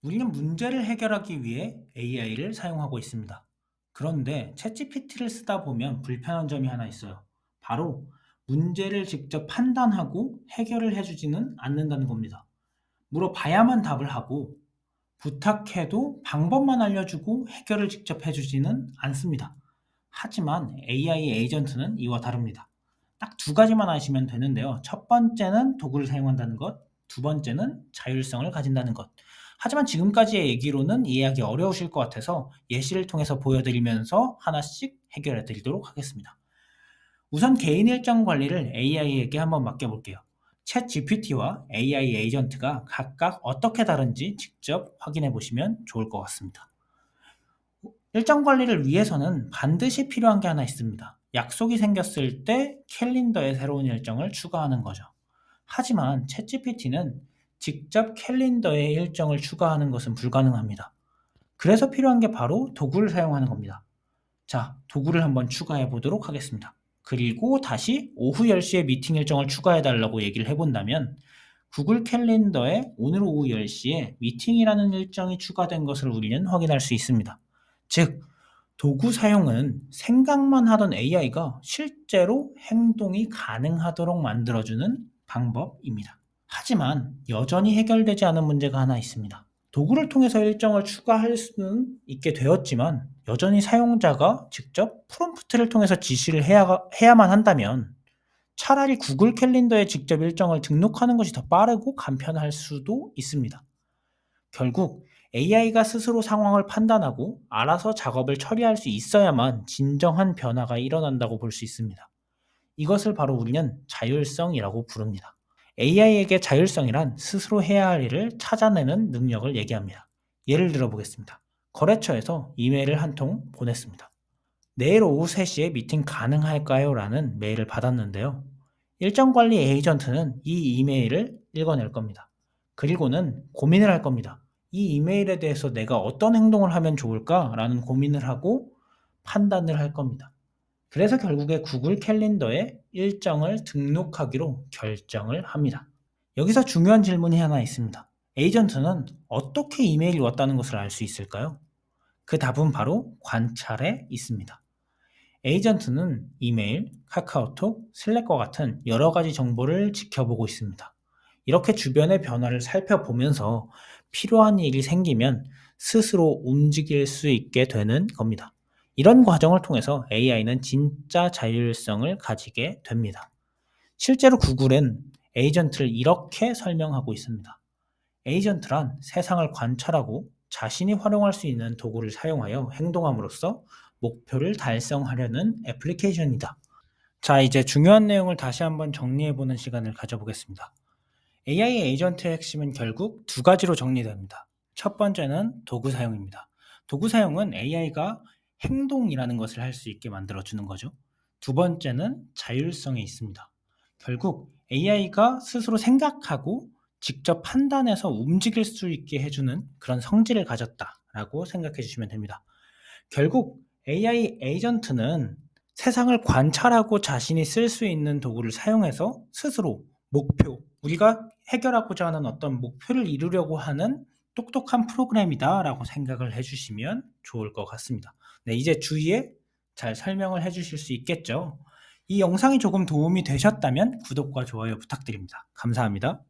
우리는 문제를 해결하기 위해 AI를 사용하고 있습니다. 그런데 챗GPT를 쓰다 보면 불편한 점이 하나 있어요. 바로 문제를 직접 판단하고 해결을 해주지는 않는다는 겁니다. 물어봐야만 답을 하고 부탁해도 방법만 알려주고 해결을 직접 해주지는 않습니다. 하지만 AI 에이전트는 이와 다릅니다. 딱 두 가지만 아시면 되는데요. 첫 번째는 도구를 사용한다는 것, 두 번째는 자율성을 가진다는 것. 하지만 지금까지의 얘기로는 이해하기 어려우실 것 같아서 예시를 통해서 보여드리면서 하나씩 해결해 드리도록 하겠습니다. 우선 개인 일정 관리를 AI에게 한번 맡겨볼게요. 챗 GPT와 AI 에이전트가 각각 어떻게 다른지 직접 확인해 보시면 좋을 것 같습니다. 일정 관리를 위해서는 반드시 필요한 게 하나 있습니다. 약속이 생겼을 때 캘린더에 새로운 일정을 추가하는 거죠. 하지만 챗GPT는 직접 캘린더에 일정을 추가하는 것은 불가능합니다. 그래서 필요한 게 바로 도구를 사용하는 겁니다. 자, 도구를 한번 추가해 보도록 하겠습니다. 그리고 다시 오후 10시에 미팅 일정을 추가해 달라고 얘기를 해본다면 구글 캘린더에 오늘 오후 10시에 미팅이라는 일정이 추가된 것을 우리는 확인할 수 있습니다. 즉, 도구 사용은 생각만 하던 AI가 실제로 행동이 가능하도록 만들어주는 방법입니다. 하지만 여전히 해결되지 않은 문제가 하나 있습니다. 도구를 통해서 일정을 추가할 수는 있게 되었지만 여전히 사용자가 직접 프롬프트를 통해서 지시를 해야만 한다면 차라리 구글 캘린더에 직접 일정을 등록하는 것이 더 빠르고 간편할 수도 있습니다. 결국 AI가 스스로 상황을 판단하고 알아서 작업을 처리할 수 있어야만 진정한 변화가 일어난다고 볼 수 있습니다. 이것을 바로 우리는 자율성이라고 부릅니다. AI에게 자율성이란 스스로 해야 할 일을 찾아내는 능력을 얘기합니다. 예를 들어 보겠습니다. 거래처에서 이메일을 한 통 보냈습니다. 내일 오후 3시에 미팅 가능할까요? 라는 메일을 받았는데요. 일정 관리 에이전트는 이 이메일을 읽어낼 겁니다. 그리고는 고민을 할 겁니다. 이 이메일에 대해서 내가 어떤 행동을 하면 좋을까? 라는 고민을 하고 판단을 할 겁니다. 그래서 결국에 구글 캘린더에 일정을 등록하기로 결정을 합니다. 여기서 중요한 질문이 하나 있습니다. 에이전트는 어떻게 이메일이 왔다는 것을 알 수 있을까요? 그 답은 바로 관찰에 있습니다. 에이전트는 이메일, 카카오톡, 슬랙과 같은 여러 가지 정보를 지켜보고 있습니다. 이렇게 주변의 변화를 살펴보면서 필요한 일이 생기면 스스로 움직일 수 있게 되는 겁니다. 이런 과정을 통해서 AI는 진짜 자율성을 가지게 됩니다. 실제로 구글은 에이전트를 이렇게 설명하고 있습니다. 에이전트란 세상을 관찰하고 자신이 활용할 수 있는 도구를 사용하여 행동함으로써 목표를 달성하려는 애플리케이션이다. 자, 이제 중요한 내용을 다시 한번 정리해보는 시간을 가져보겠습니다. AI 에이전트의 핵심은 결국 두 가지로 정리됩니다. 첫 번째는 도구 사용입니다. 도구 사용은 AI가 행동이라는 것을 할 수 있게 만들어주는 거죠. 두 번째는 자율성에 있습니다. 결국 AI가 스스로 생각하고 직접 판단해서 움직일 수 있게 해주는 그런 성질을 가졌다라고 생각해 주시면 됩니다. 결국 AI 에이전트는 세상을 관찰하고 자신이 쓸 수 있는 도구를 사용해서 스스로 목표, 우리가 해결하고자 하는 어떤 목표를 이루려고 하는 똑똑한 프로그램이다라고 생각을 해주시면 좋을 것 같습니다. 네, 이제 주위에 잘 설명을 해주실 수 있겠죠? 이 영상이 조금 도움이 되셨다면 구독과 좋아요 부탁드립니다. 감사합니다.